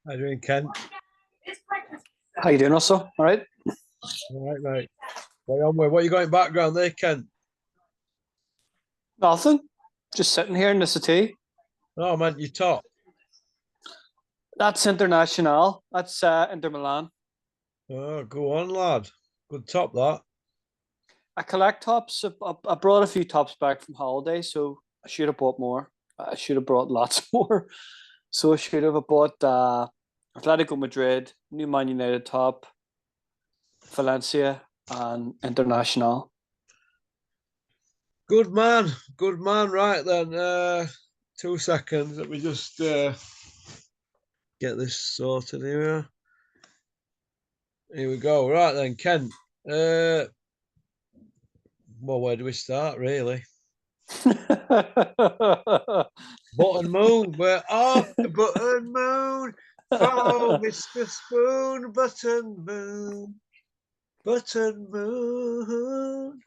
How you doing, Ken? How you doing, Russell? All right. All right, mate. What are you got in background there, Ken? Nothing. Just sitting here in the city. Oh, man, you top. That's International. That's Inter Milan. Oh, go on, lad. Good top, that. I collect tops. I brought a few tops back from holiday, so I should have bought more. I should have brought lots more. So I should have bought Atletico Madrid, New Man United top, Valencia, and International. Good man. Good man. Right then. 2 seconds. Let me just get this sorted here. Here we go. Right then, Ken. Well, where do we start, really? Button Moon. We're off the Button Moon. Follow Mr. Spoon. Button Moon. Button Moon.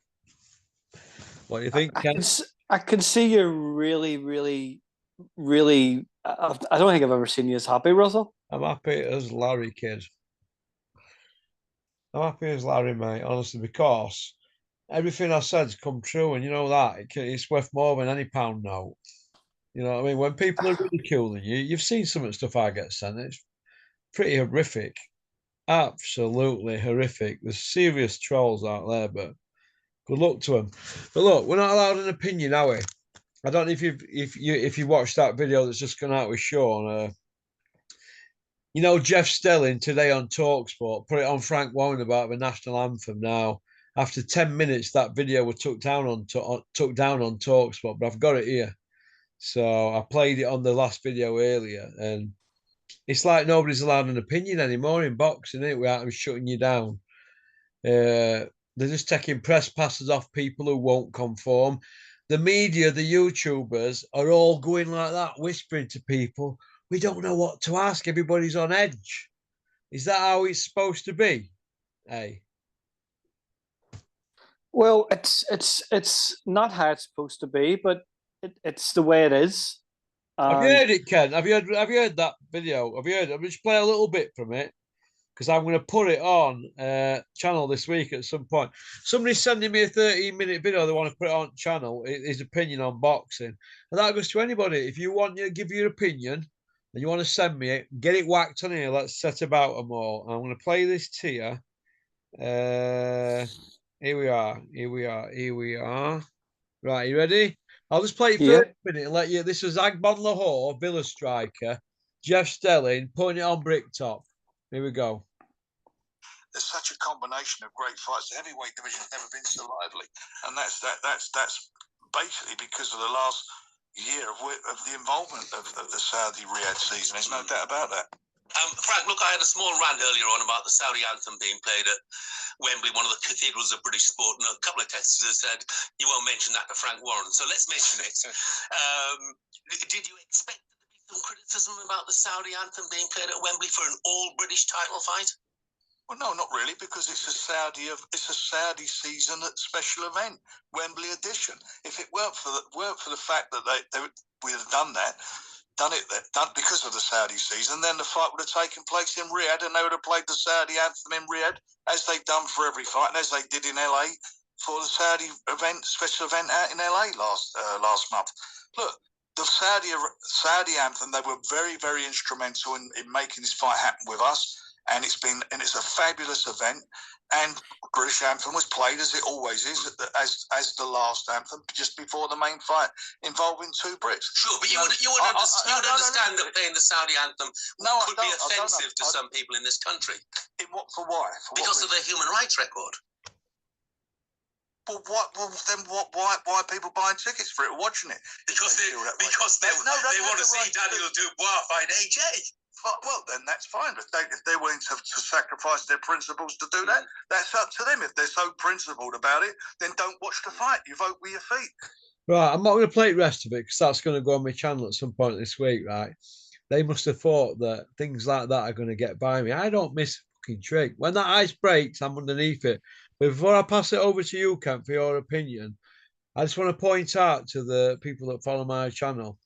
What do you think, Ken? I can see you're really, really, really. I don't think I've ever seen you as happy, Russell. I'm happy as Larry, kid. I'm happy as Larry, mate, honestly, because everything I said's come true, and you know that it's worth more than any pound note. You know what I mean? When people are ridiculing you, you've seen some of the stuff I get sent. It's pretty horrific, absolutely horrific. There's serious trolls out there, but good luck to them. But look, we're not allowed an opinion, are we? I don't know if you watched that video that's just gone out with Sean. You know, Jeff Stelling today on Talksport put it on Frank Warren about the national anthem. Now, after 10 minutes, that video was took down on Talksport, but I've got it here. So I played it on the last video earlier, and it's like nobody's allowed an opinion anymore in boxing, isn't it? Without them shutting you down. They're just taking press passes off people who won't conform. The media, the YouTubers are all going like that, whispering to people. We don't know what to ask. Everybody's on edge. Is that how it's supposed to be? Hey. Well, it's not how it's supposed to be, but it's the way it is. Have you And heard it, Ken? Have you heard that video? Have you heard it? I'll just play a little bit from it because I'm going to put it on channel this week at some point. Somebody's sending me a 13-minute video. They want to put it on channel. His opinion on boxing, and that goes to anybody. If you want to give your opinion and you want to send me it, get it whacked on here. Let's set about them all. I'm going to play this to you. Here we are. Here we are. Here we are. Right, you ready? I'll just play it for yeah, a minute and let you. This is Agbon Lahore, Villa striker, Jeff Stelling, putting it on Bricktop. Here we go. There's such a combination of great fights. The heavyweight division's never been so lively, and that's basically because of the last year of the involvement of the Saudi Riyadh season. There's no doubt about that. Frank, look, I had a small rant earlier on about the Saudi anthem being played at Wembley, one of the cathedrals of British sport, and a couple of texters have said, you won't mention that to Frank Warren, so let's mention it. Did you expect there to be some criticism about the Saudi anthem being played at Wembley for an all-British title fight? Well, no, not really, because it's a Saudi season at special event, Wembley edition. If it weren't for the fact that we had done it because of the Saudi season, then the fight would have taken place in Riyadh, and they would have played the Saudi anthem in Riyadh, as they've done for every fight, and as they did in LA for the Saudi special event out in LA last month. Look, the Saudi anthem, they were very, very instrumental in making this fight happen with us, and it's a fabulous event. And British anthem was played as it always is, as the last anthem, just before the main fight involving two Brits. Sure, but you would understand that playing the Saudi anthem could be offensive to some people in this country. Why? Because of their human rights record. Well, why are people buying tickets for it, watching it? Because they want to see Daniel Dubois fight AJ. Well, then that's fine. If they're willing to sacrifice their principles to do that, that's up to them. If they're so principled about it, then don't watch the fight. You vote with your feet. Right, I'm not going to play the rest of it because that's going to go on my channel at some point this week, right? They must have thought that things like that are going to get by me. I don't miss a fucking trick. When that ice breaks, I'm underneath it. But before I pass it over to you, Kent, for your opinion, I just want to point out to the people that follow my channel,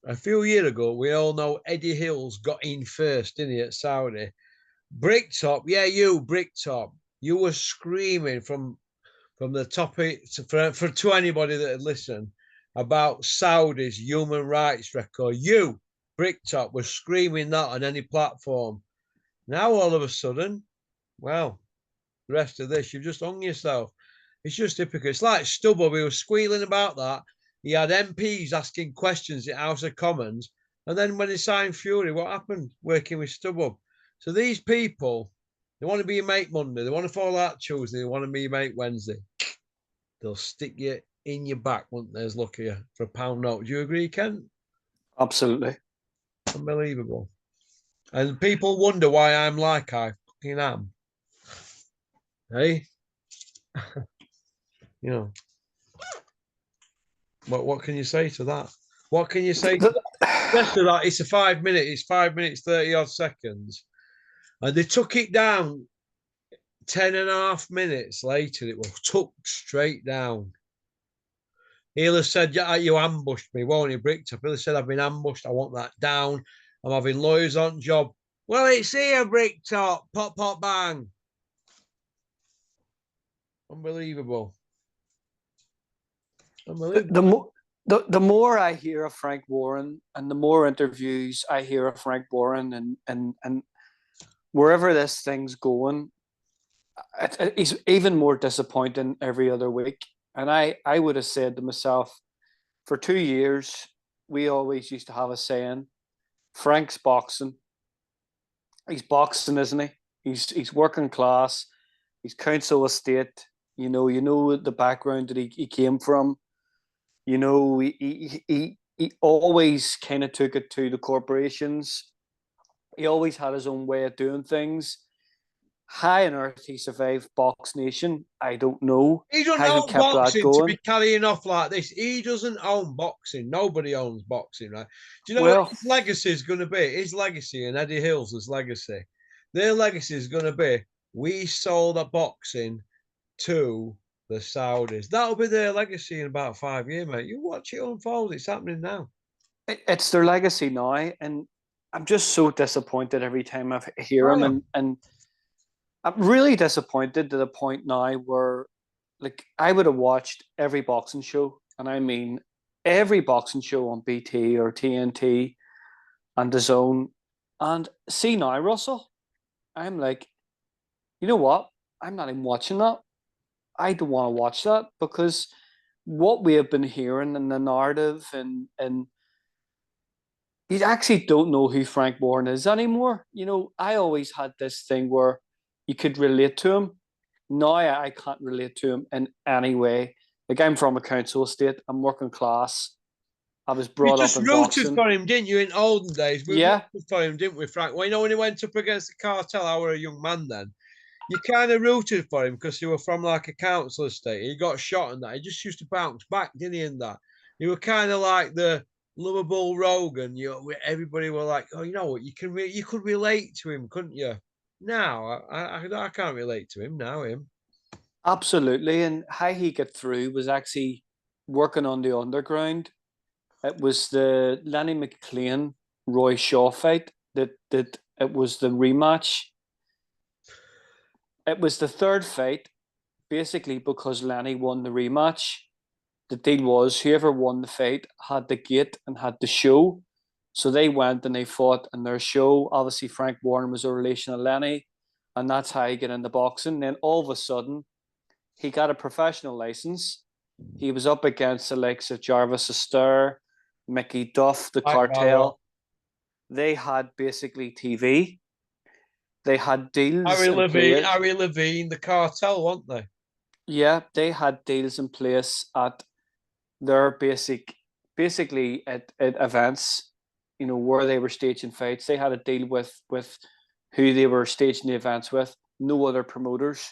A few years ago, we all know Eddie Hills got in first, didn't he, at Saudi? Bricktop, yeah, you Bricktop, you were screaming from the topic to anybody that had listened about Saudi's human rights record. You Bricktop was screaming that on any platform. Now all of a sudden, well, the rest of this, you've just hung yourself. It's just typical. It's like Stubble. We were squealing about that. He had MPs asking questions in House of Commons. And then when he signed Fury, what happened? Working with Stubble. So these people, they want to be your mate Monday. They want to fall out Tuesday. They want to be your mate Wednesday. They'll stick you in your back, won't they, as luck you for a pound note. Do you agree, Ken? Absolutely. Unbelievable. And people wonder why I'm like I fucking am. Hey? You know. What can you say to that? What can you say to that? Rest of that, it's 5 minutes, it's 5 minutes, 30 odd seconds. And they took it down 10.5 minutes later. It was took straight down. He'll have said, yeah, you ambushed me, won't he, Bricktop? He'll have said, I've been ambushed, I want that down. I'm having lawyers on job. Well, it's here, Bricktop. Pop, pop, bang. Unbelievable. Unbelievable. The more I hear of Frank Warren and the more interviews I hear of Frank Warren and wherever this thing's going, he's even more disappointing every other week. And I would have said to myself, for 2 years, we always used to have a saying, Frank's boxing. He's boxing, isn't he? He's working class. He's council estate. You know the background that he came from. You know, he always kind of took it to the corporations. He always had his own way of doing things. How on earth he survived Box Nation, I don't know. He doesn't how he own kept that boxing to going. be carrying off like this. He doesn't own boxing. Nobody owns boxing, right? Do you know Well- what his legacy is going to be? His legacy and Eddie Hills' legacy. Their legacy is going to be, we sold a boxing to the Saudis. That'll be their legacy in about 5 years, mate. You watch it unfold. It's happening now. It's their legacy now, and I'm just so disappointed every time I hear him, and I'm really disappointed to the point now where, like, I would have watched every boxing show, and I mean every boxing show on BT or TNT and the Zone, and see now, Russell, I'm like, you know what? I'm not even watching that. I don't want to watch that because what we have been hearing in the narrative and you actually don't know who Frank Warren is anymore. You know, I always had this thing where you could relate to him. Now I can't relate to him in any way. Like, I'm from a council estate. I'm working class. I was You brought just up in rooted boxing. for him, didn't you, in olden days? We Yeah. rooted for him, didn't we, Frank? Well, you know, when he went up against the cartel, I was a young man then. You kind of rooted for him because you were from like a council estate. He got shot and that. He just used to bounce back, didn't he? In that, you were kind of like the lovable Rogan. Everybody were like, oh, you know what? You could relate to him, couldn't you? Now, I can't relate to him now. Him. Absolutely. And how he got through was actually working on the underground. It was the Lenny McLean Roy Shaw fight that it was the rematch. It was the third fight, basically because Lenny won the rematch. The deal was whoever won the fight had the gate and had the show. So they went and they fought in their show. Obviously, Frank Warren was a relation of Lenny, and that's how he got into boxing. Then all of a sudden, he got a professional license. He was up against the likes of Jarvis Astor, Mickey Duff, the Cartel. They had basically TV. They had deals. Harry Levine, the cartel, weren't they? Yeah, they had deals in place at their basically at events, you know, where they were staging fights. They had a deal with who they were staging the events with. No other promoters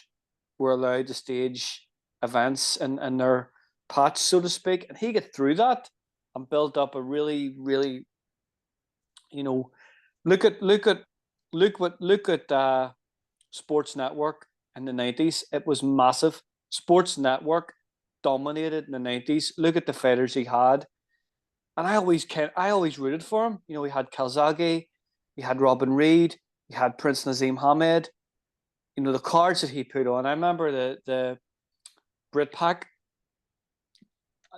were allowed to stage events in their patch, so to speak. And he got through that and built up a really, really, you know, look at Sports Network in the 90s. It was massive. Sports Network dominated in the 90s. Look at the fighters he had. And I always rooted for him. You know, he had Calzaghe, he had Robin Reed, he had Prince Nazim Hamed. You know, the cards that he put on. I remember the Brit Pack,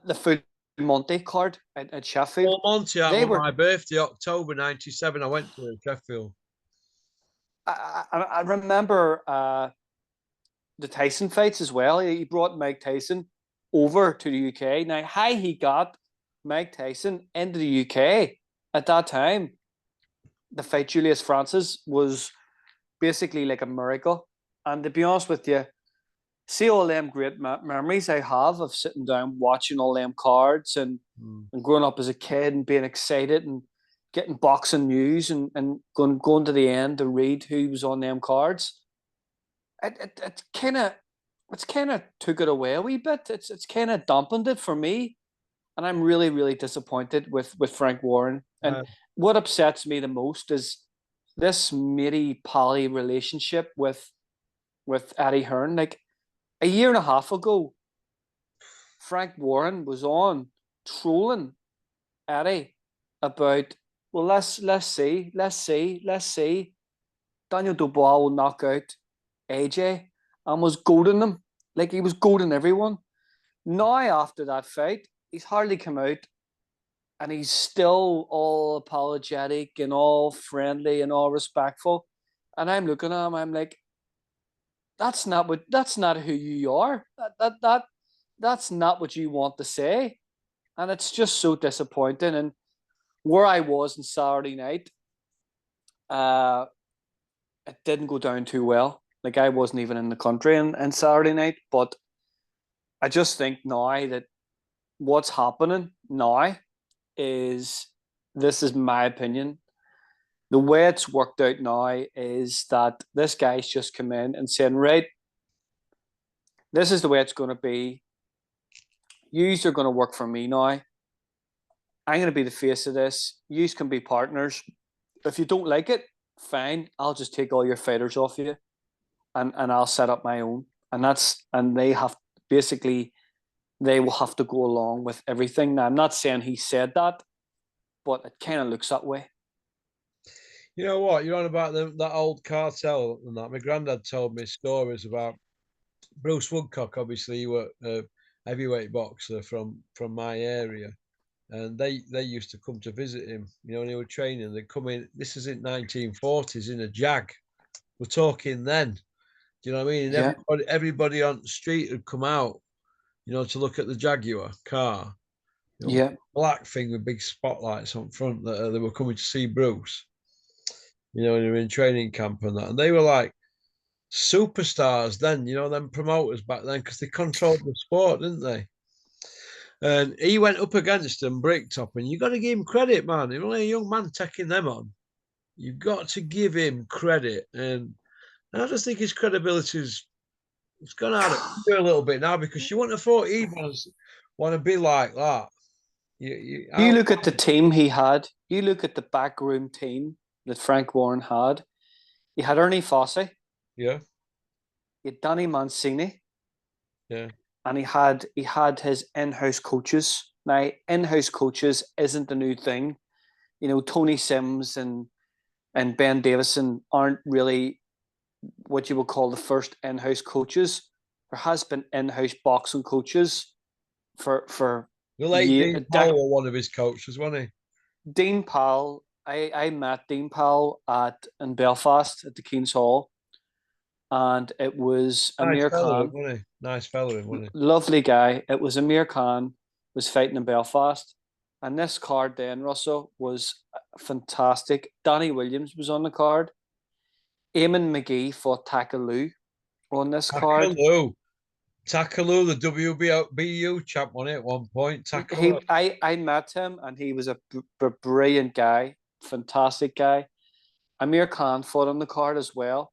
the Full Monty card at Sheffield. Full Monty, that They was were. my birthday, October '97. I went to Sheffield. I remember the Tyson fights as well. He brought Mike Tyson over to the UK. Now, how he got Mike Tyson into the UK at that time, the fight Julius Francis was basically like a miracle. And to be honest with you, see all them great memories I have of sitting down watching all them cards and growing up as a kid and being excited and getting boxing news and going to the end to read who was on them cards. It kind of took it away a wee bit. It's kind of dampened it for me, and I'm really, really disappointed with Frank Warren. And what upsets me the most is this matey pally relationship with Eddie Hearn. Like a year and a half ago, Frank Warren was on trolling Eddie about, well, let's see. Daniel Dubois will knock out AJ and was goading them. Like he was goading everyone. Now, after that fight, he's hardly come out and he's still all apologetic and all friendly and all respectful. And I'm looking at him, I'm like, that's not who you are. That's not what you want to say. And it's just so disappointing. And where I was on Saturday night, it didn't go down too well. Like I wasn't even in the country on Saturday night, but I just think now that what's happening now is, this is my opinion, the way it's worked out now is that this guy's just come in and saying, right, this is the way it's going to be. Yous are going to work for me now. I'm going to be the face of this. Yous can be partners. If you don't like it, fine. I'll just take all your fighters off you and I'll set up my own. And they have basically, they will have to go along with everything. Now, I'm not saying he said that, but it kind of looks that way. You know what? You're on about that old cartel and that. My granddad told me stories about Bruce Woodcock. Obviously, you were a heavyweight boxer from my area, and they used to come to visit him. You know, when they were training, they'd come in. This is in 1940s in a Jag. We're talking then. Do you know what I mean? And everybody on the street had come out, you know, to look at the Jaguar car. You know, Yeah. black thing with big spotlights on front that they were coming to see Bruce. You know, when they were in training camp and that. And they were like superstars then, you know, them promoters back then, because they controlled the sport, didn't they? And he went up against them, Bricktop, and you got to give him credit, man. He's only a young man taking them on. You've got to give him credit. And I just think his credibility's it's gone out a little bit now, because you wouldn't have thought he'd want to be like that. You look at the team he had. You look at the backroom team that Frank Warren had. He had Ernie Fossey. Yeah. He had Danny Mancini. Yeah. And he had his in-house coaches. Now, in-house coaches isn't the new thing. You know, Tony Sims and Ben Davison aren't really what you would call the first in-house coaches. There has been in-house boxing coaches for the late Dean Powell, one of his coaches, wasn't he? Dean Powell. I met Dean Powell in Belfast at the Keen's Hall, and it was Amir Khan. Wasn't he? Nice fella, wasn't he? Lovely guy. It was Amir Khan was fighting in Belfast, and this card then, Russell, was fantastic. Danny Williams was on the card. Eamon McGee fought Takaloo on this card. Takaloo, the WBU champ, won it at one point. I met him, and he was a brilliant guy, fantastic guy. Amir Khan fought on the card as well,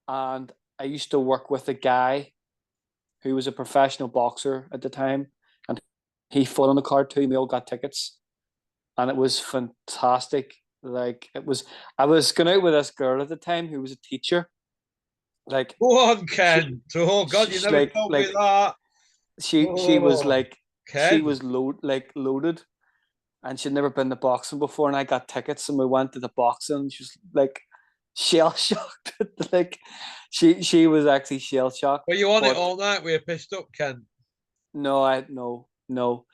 and I used to work with a guy who was a professional boxer at the time, and he fought on the card too. We all got tickets, and it was fantastic. Like I was going out with this girl at the time who was a teacher. Like, go on, Ken. Oh God, you never told me that. She was like, Ken. She was loaded. and she'd never been to boxing before, and I got tickets, and we went to the boxing. She was like shell shocked. Like she was actually shell shocked. Were you on it but- all night? Were you pissed up, Ken? No, no.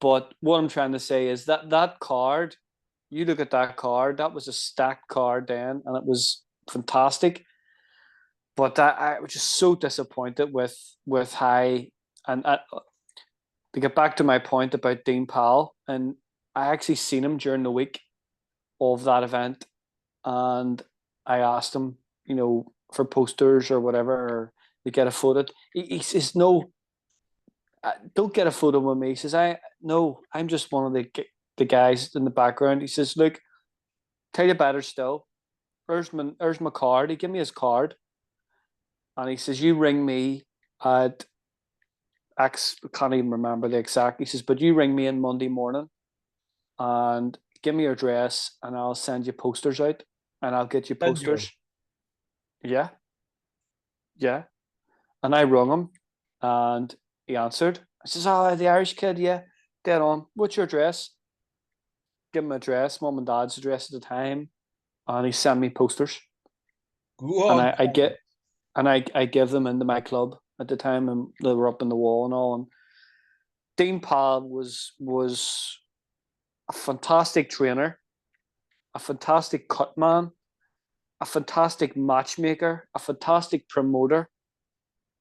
But what I'm trying to say is that card, you look at that card, that was a stacked card then, and it was fantastic. But I was just so disappointed with how, and to get back to my point about Dean Powell, and I actually seen him during the week of that event, and I asked him, for posters or whatever, or to get a photo. He says, no, don't get a photo with me. He says, I'm just one of the guys in the background. He says, look, tell you better still. There's my card. He gave me his card. And he says, you ring me at X, I can't even remember the exact. He says, but you ring me on Monday morning and give me your address and I'll send you posters out and I'll get you posters. Yeah. Yeah. And I rung him and he answered. I says, oh, the Irish kid, yeah, dead on. What's your address? Give him my address, mum and dad's address at the time. And he sent me posters. Go And on. I give them into my club at the time, and they were up on the wall and all. And Dean Powell was a fantastic trainer, a fantastic cut man, a fantastic matchmaker, a fantastic promoter,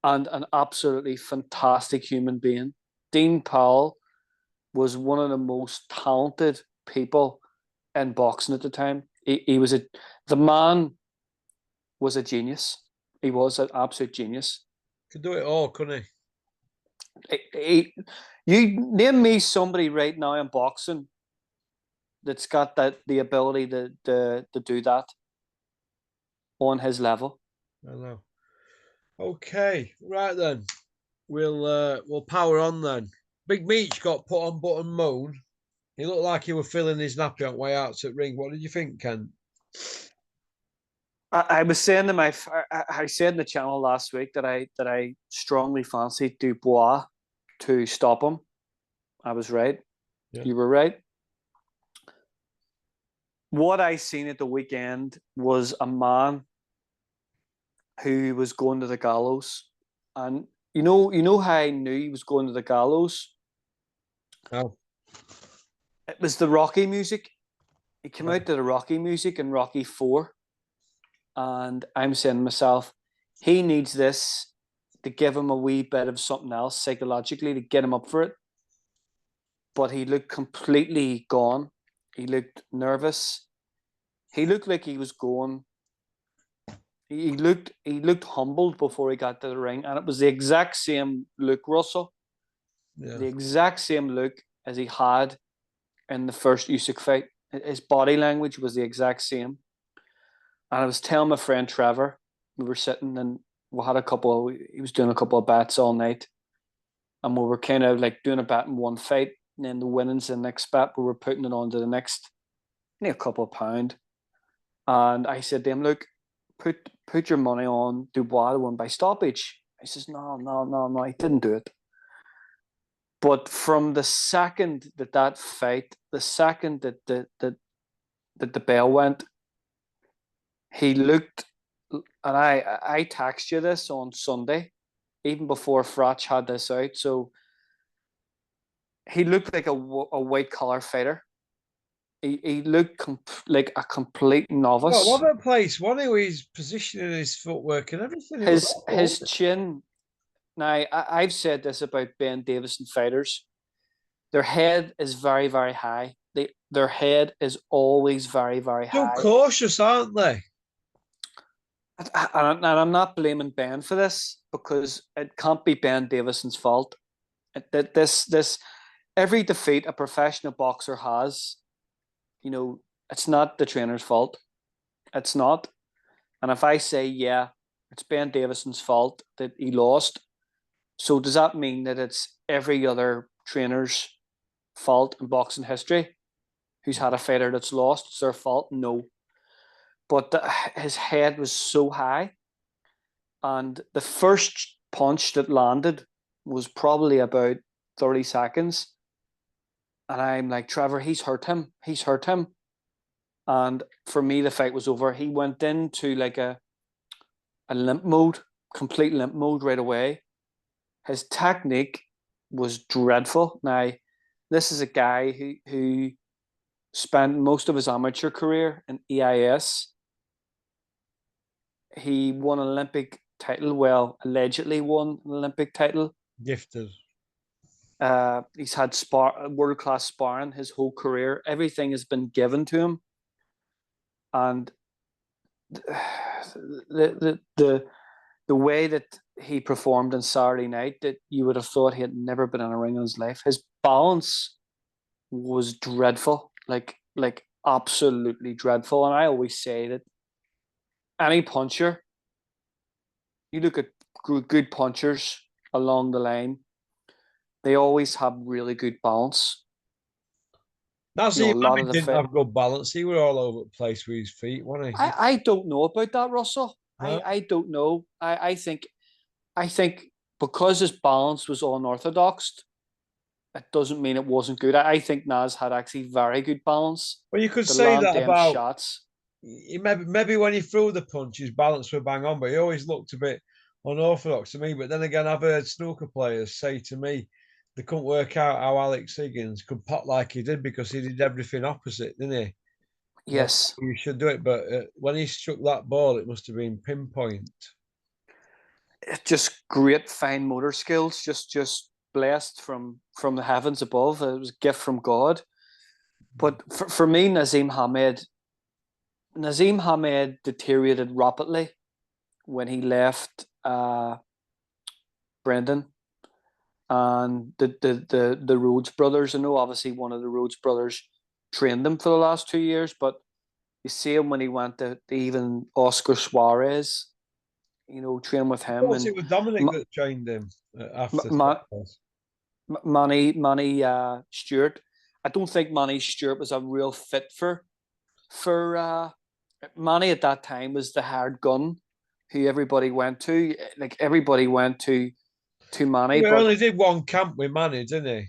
and an absolutely fantastic human being. Dean Powell was one of the most talented people in boxing at the time. The man was a genius. He was an absolute genius. Could do it all, couldn't You name me somebody right now in boxing that's got the ability to do that on his level. I know. Okay, right then. We'll power on then. Big Meech got put on button moan. He looked like he was filling his nappy on the way out to the ring. What did you think, Ken? I was saying to I said in the channel last week that I strongly fancied Dubois to stop him. I was right. Yeah. You were right. What I seen at the weekend was a man who was going to the gallows, and you know how I knew he was going to the gallows. Oh. It was the Rocky music. He came out to the Rocky music in Rocky 4. And I'm saying to myself, he needs this to give him a wee bit of something else psychologically to get him up for it. But he looked completely gone. He looked nervous. He looked like he was going. He looked humbled before he got to the ring. And it was the exact same look, Russell. Yeah. The exact same look as he had in the first Usyk fight. His body language was the exact same. And I was telling my friend Trevor, we were sitting and he was doing a couple of bets all night. And we were kind of like doing a bet in one fight. And then the winnings in the next bet, we were putting it on to the next, a couple of pound. And I said to him, look, put your money on Dubois to win by stoppage. He says, no, he didn't do it. But from the second that fight, the second that the bell went, he looked, and I texted you this on Sunday, even before Fratch had this out. So he looked like a white collar fighter. He looked like a complete novice. Well, what about place? What his positioning, his footwork, and everything. His chin. Now I've said this about Ben Davison fighters. Their head is very, very high. Their head is always very, very high. So cautious, aren't they? And I'm not blaming Ben for this because it can't be Ben Davison's fault. This every defeat a professional boxer has, it's not the trainer's fault. It's not. And if I say, yeah, it's Ben Davison's fault that he lost, so does that mean that it's every other trainer's fault in boxing history who's had a fighter that's lost? It's their fault? No. But his head was so high, and the first punch that landed was probably about 30 seconds, And I'm like, Trevor, he's hurt him. He's hurt him. And for me, the fight was over. He went into like a limp mode, complete limp mode right away. His technique was dreadful. Now, this is a guy who spent most of his amateur career in EIS. He won an Olympic title. Well, allegedly won an Olympic title. Gifted. He's had world-class sparring his whole career. Everything has been given to him, and the way that he performed on Saturday night, that you would have thought he had never been in a ring in his life. His balance was dreadful, like absolutely dreadful. And I always say that any puncher, you look at good punchers along the line, they always have really good balance. That's You know, it. a lot He of the didn't fit. have good balance. He were all over the place with his feet, wasn't he? I don't know about that, Russell. No? I don't know. I think because his balance was unorthodox, it doesn't mean it wasn't good. I think Naz had actually very good balance Well, you could to say land that them about shots. maybe when he threw the punch, his balance were bang on, but he always looked a bit unorthodox to me. But then again, I've heard snooker players say to me they couldn't work out how Alex Higgins could pot like he did because he did everything opposite, didn't he? Yes, You should do it, but when he struck that ball, it must have been pinpoint. just great fine motor skills, just blessed from the heavens above. It was a gift from God. But for me, Nazim Hamed deteriorated rapidly when he left Brendan and the Rhodes brothers. I know obviously one of the Rhodes brothers trained him for the last 2 years, but you see him when he went to even Oscar Suarez, you know, train with him. What's And it with Dominic that trained him after? Manny Stewart. I don't think Manny Stewart was a real fit for Manny at that time was the hard gun who everybody went to. Like everybody went to Manny, He but only did one camp with Manny, didn't he?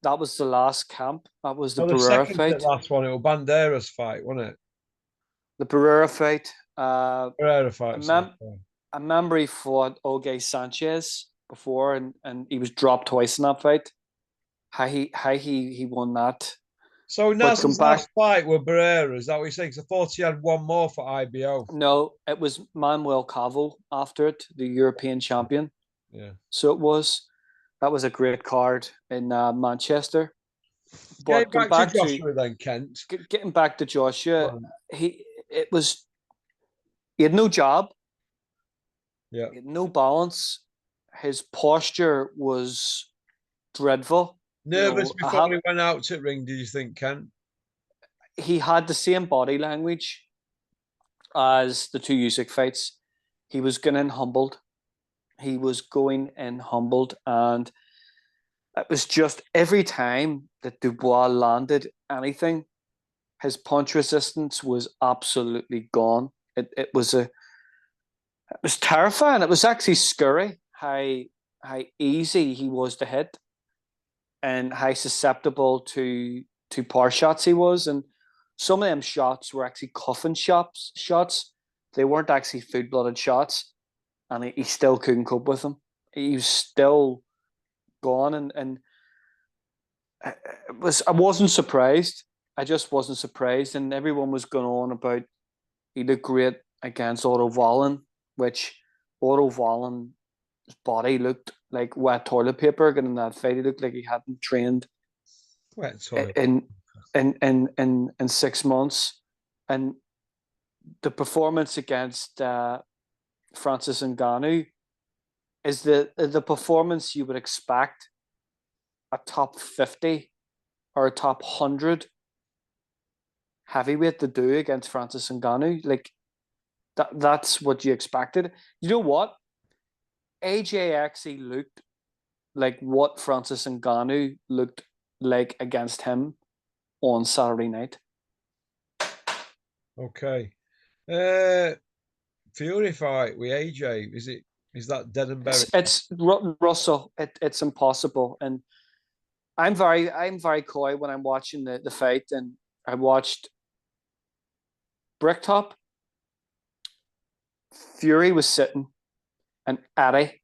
that was the last camp. That was the Well, the Barrera second to fight. last one, it was Banderas fight, wasn't it? The Barrera fight. Barrera fight. I remember he fought Oge Sanchez before, and he was dropped twice in that fight. How he won that. So Naz's last fight with Barrera, is that what you're saying? So I thought he had one more for IBO. No, it was Manuel Cavo after it, the European champion. Yeah. So that was a great card in Manchester. But getting back to Joshua then, Kent. Getting back to Joshua, he had no job. Yeah. He had no balance. His posture was dreadful. Nervous before he went out to ring, did you think, Kent? He had the same body language as the two Usyk fights. He was going in humbled. And it was just every time that Dubois landed anything, his punch resistance was absolutely gone. It was terrifying. It was actually scary how easy he was to hit and how susceptible to power shots he was. And some of them shots were actually coffin shots. They weren't actually food-blooded shots. And he still couldn't cope with them. He was still gone. And I wasn't surprised. I just wasn't surprised. And everyone was going on about he looked great against Otto Wallin, which Otto Wallin's body looked like wet toilet paper. And in that fight, he looked like he hadn't trained in 6 months. And the performance against Francis Ngannou is the performance you would expect a top 50 or a top 100 heavyweight to do against Francis Ngannou. Like that's what you expected. You know what? AJ actually looked like what Francis Ngannou looked like against him on Saturday night. Okay. Fury fight with AJ, is that dead and buried? It's Russell. It's impossible. And I'm very coy when I'm watching the fight, and I watched Bricktop. Fury was sitting, and Addy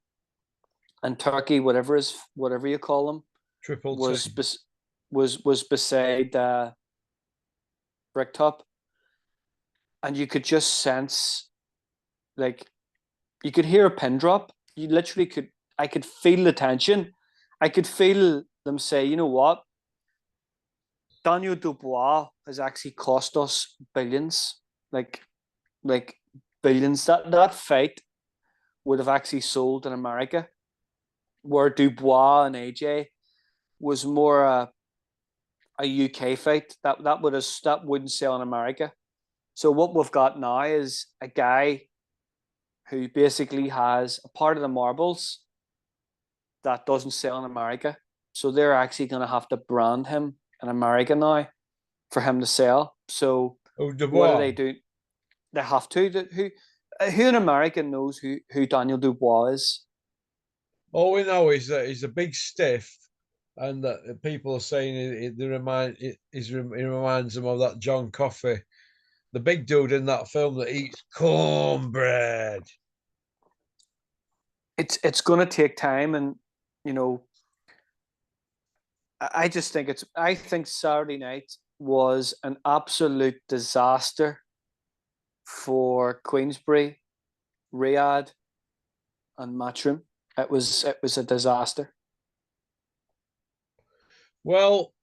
and Turkey, whatever you call them, Triple was T. was beside Bricktop, and you could just sense, like, you could hear a pin drop. You literally could. I could feel the tension. I could feel them say, you know what, Daniel Dubois has actually cost us billions, like billions. That fight would have actually sold in America, where Dubois and AJ was more a UK fight. That wouldn't sell in America. So what we've got now is a guy who basically has a part of the marbles that doesn't sell in America. So they're actually going to have to brand him in America now for him to sell. So Oh, what do Dubois. they do? They have to. Who in America knows who Daniel Dubois is? All we know is that he's a big stiff, and that people are saying he reminds them of that John Coffey, the big dude in that film that eats cornbread. It's going to take time, and you know, I just think I think Saturday night was an absolute disaster for Queensbury, Riyadh, and Matchroom. It was a disaster. Well,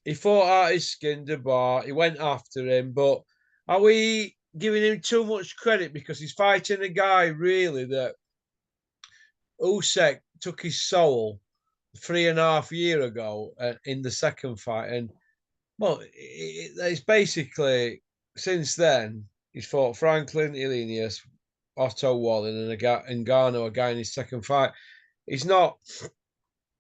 he fought out his skin, Dubois. He went after him, but are we giving him too much credit because he's fighting a guy really that Usyk took his soul 3.5 years ago in the second fight, and well, it's basically since then he's fought Franklin, Ilenius, Otto Wallin, and Ngannou, a guy in his second fight. He's not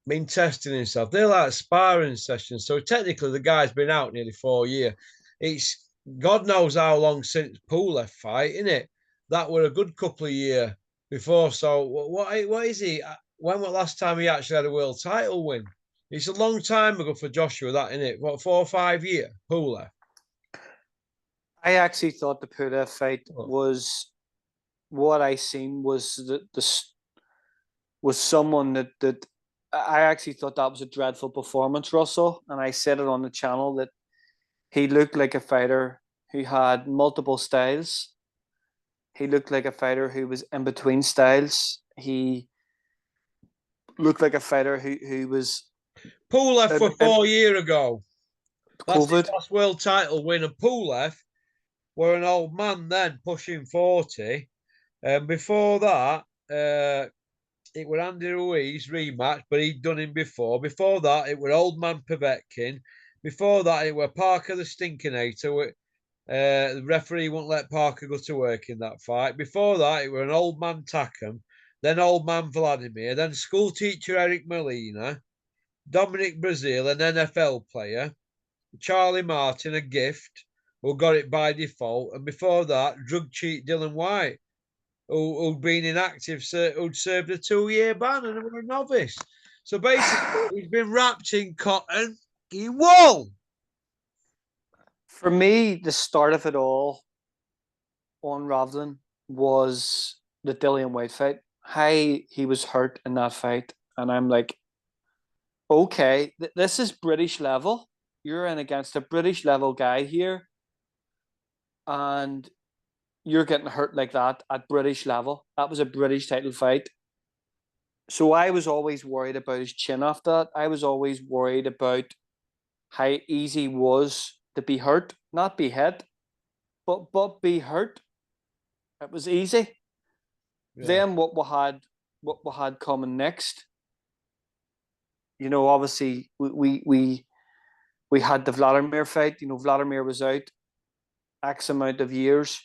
been testing himself. They're like sparring sessions. So technically, the guy's been out nearly 4 years. It's God knows how long since Pulev fight, isn't it? That were a good couple of years before. So what is he? When was the last time he actually had a world title win? It's a long time ago for Joshua, that, isn't it? What, 4 or 5 years? Pulev. I actually thought the Pulev fight was what I seen was was someone that I actually thought that was a dreadful performance, Russell, and I said it on the channel that he looked like a fighter who had multiple styles. He looked like a fighter who was in between styles. He looked like a fighter who was Pulev for 4 years ago. That's his COVID. last world title win. And Pulev were an old man then, pushing 40. And before that, it were Andy Ruiz rematch, but he'd done him before. Before that, it were old man Povetkin. Before that, it were Parker the Stinkinator. The referee wouldn't let Parker go to work in that fight. Before that, it were an old man Takam, then old man Vladimir, then school teacher Eric Molina, Dominic Brazil, an NFL player, Charlie Martin, a gift, who got it by default, and before that, drug cheat Dylan White, who'd been inactive, who'd served a 2-year ban and were a novice. So basically, he's been wrapped in cotton. He won. For me, the start of it all on Ravlin was the Dillian White fight. How he was hurt in that fight, and I'm like, okay, this is British level. You're in against a British level guy here, and you're getting hurt like that at British level. That was a British title fight. So I was always worried about his chin after that. I was always worried about how easy it was to be hurt, not be hit, but be hurt. It was easy. Yeah. Then what we had coming next, you know, obviously we had the Vladimir fight. You know, Vladimir was out X amount of years.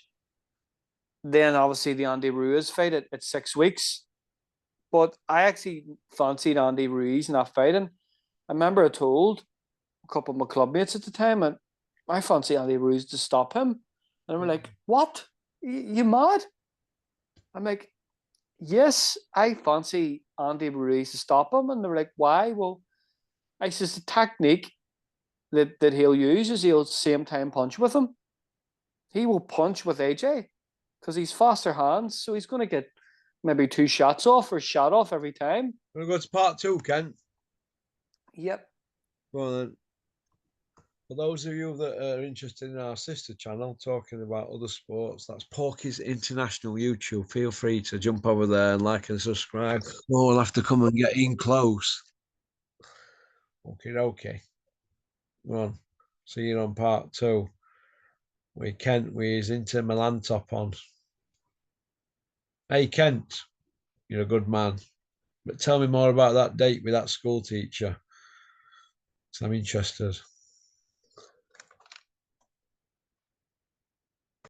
Then obviously the Andy Ruiz fight at 6 weeks. But I actually fancied Andy Ruiz in that fight. And I remember I told a couple of my clubmates at the time, and I fancy Andy Ruiz to stop him. And they were like, what? You mad? I'm like, yes, I fancy Andy Ruiz to stop him. And they were like, why? Well, I says the technique that he'll use is he'll same time punch with him. He will punch with AJ because he's faster hands, so he's going to get maybe 2 shots off or shot off every time. We're going to go to part 2, Ken. Yep. Well then, for those of you that are interested in our sister channel talking about other sports, that's Porky's International YouTube. Feel free to jump over there and like and subscribe. We'll have to come and get in close. Okay. Well, see you on part 2. With Kent with his Inter Milan top on. Hey Kent, you're a good man. But tell me more about that date with that school teacher. So I'm interested.